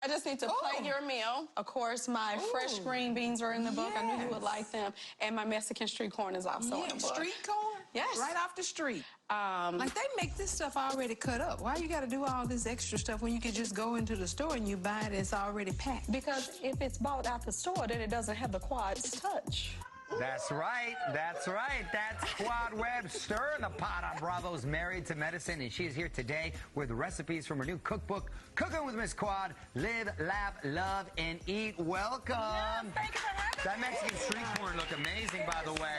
I just need to plate your meal. Of course, my fresh green beans are in the book. I knew you would like them. And my Mexican street corn is also in the book. Street corn? Yes. Right off the street. Like, they make this stuff already cut up. Why you got to do all this extra stuff when you can just go into the store and you buy it, it's already packed? Because if it's bought out the store, then it doesn't have the Quad's touch. That's right. That's right. That's Quad Web. Stir in the pot on Bravo's Married to Medicine, and she is here today with recipes from her new cookbook, Cooking with Miss Quad. Live, laugh, love, and eat. Welcome. Thank you for having That me. Mexican street corn look amazing, by the way.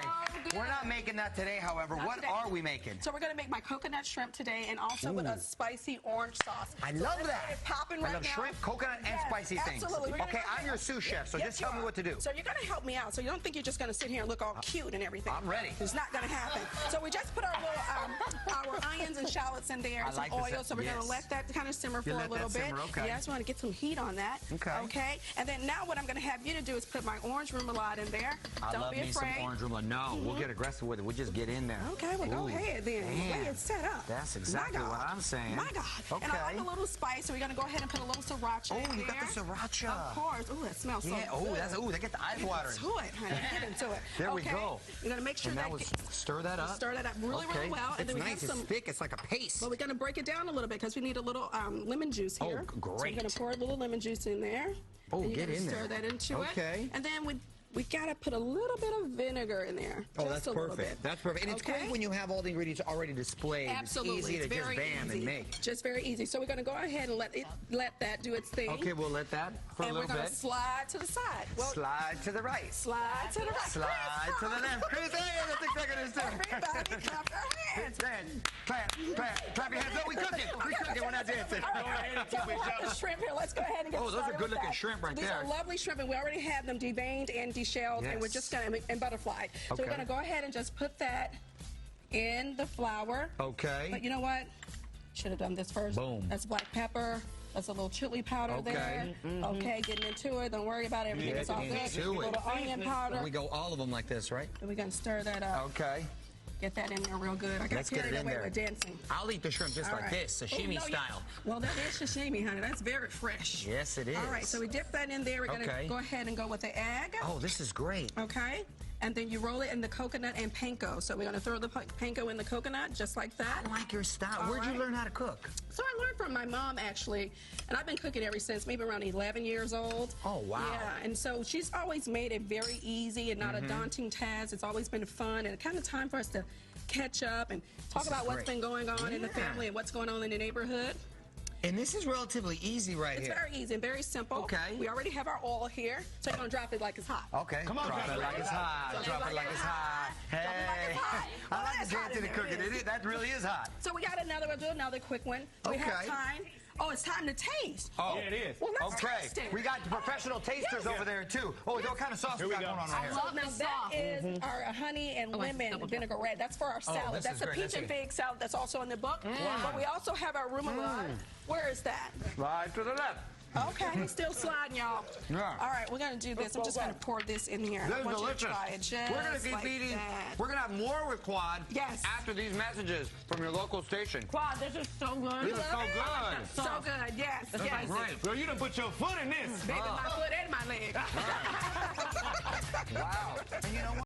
So We're not making that today, however. What are we making? So we're going to make my coconut shrimp today, and also with a spicy orange sauce. I love that. Popping right I love now. shrimp, coconut, and spicy things. Absolutely. Okay, I'm your sous chef, so just tell me what to do. So you're going to help me out. So you don't think you're just going to sit here and look all cute and everything. I'm ready. It's not going to happen. So we just put our little our onions and shallots in there, some oil. So we're going to let that kind of simmer for a little bit. Okay. Yes, we want to get some heat on that. Okay. Okay. And then now what I'm going to have you to do is put my orange remoulade in there. Don't be afraid. Some orange remoulade. No, we'll get aggressive with it. We'll just get in there. Okay, well, go ahead then. The way it's set up. That's exactly what I'm saying. My God. Okay. And I like a little spice, so we're going to go ahead and put a little sriracha in there. Oh, you got the sriracha. Of course. Ooh, that smells so good. Oh, they get the eyes watering. Get into it, honey. Get into it. There we go. You're going to make sure stir that up. Stir that up really, really well. And then we have some... It's thick. It's like a paste. Well, we're going to break it down a little bit because we need a little lemon juice here. Oh, great. So we're going to pour a little lemon juice in there. Oh, get in there. Stir that into it. Okay. And then we got to put a little bit of vinegar in there. Oh, that's perfect. That's perfect. And it's great when you have all the ingredients already displayed. Absolutely. It's easy to just bam and make. Just very easy. So we're going to go ahead and let that do its thing. Okay, we'll let that for a little bit. And we're going to slide to the side. Well, slide to the right. Slide to the right. Slide to the left. Chris, that's exactly what it's doing. Everybody clap their hands. Clap your hands. No, we cooking. We're not dancing. All right. So we have the shrimp here. Let's go ahead and get started. Oh, those are good-looking shrimp right there. These are lovely shrimp, and we already have them deveined and deshelled, and we're just going to, and butterflied. So we're going to go ahead and just put that in the flour. Okay. But you know what? Should have done this first. Boom. That's black pepper. That's a little chili powder there. Okay, getting into it. Don't worry about it. Everything is all good. A little onion powder. We go all of them like this, right? And we're going to stir that up. Okay. Get that in there real good. I got carried away with dancing. I'll eat the shrimp just like this, sashimi style. Well, that is sashimi, honey. That's very fresh. Yes, it is. All right, so we dip that in there. We're going to go ahead and go with the egg. Oh, this is great. Okay. And then you roll it in the coconut and panko. So we're going to throw the panko in the coconut just like that. I like your style. Where'd you learn how to cook? So I learned from my mom, actually. And I've been cooking ever since, maybe around 11 years old. Oh, wow. Yeah, and so she's always made it very easy and not a daunting task. It's always been fun and kind of time for us to catch up and talk about what's been going on in the family and what's going on in the neighborhood. And this is relatively easy here. It's very easy and very simple. Okay. We already have our oil here, so you're going to drop it like it's hot. Okay. Come on, drop it like it's hot. Drop it like it's hot. Hey. I like the dancing and cooking. That really is hot. So we'll do another quick one. We have time. Oh, it's time to taste. Oh, yeah, it is. Well, let's taste it. We got professional tasters over there, too. Oh, what kind of sauce we got going on right here? I love this sauce. That is our honey and lemon vinaigrette. That's for our salad. That's a peach and fig salad that's also in the book. But we also have our remoulade. Where is that? Slide to the left. Okay, he's still sliding, y'all. Yeah. All right, we're going to do this. I'm just going to pour this in here. This is delicious. You to try it just we're going to keep eating. We're going to have more with Quad after these messages from your local station. Quad, this is so good. This is so good. So good, yes. This is great. Girl, you done put your foot in this. Baby, my foot and my leg. Wow. And you know what?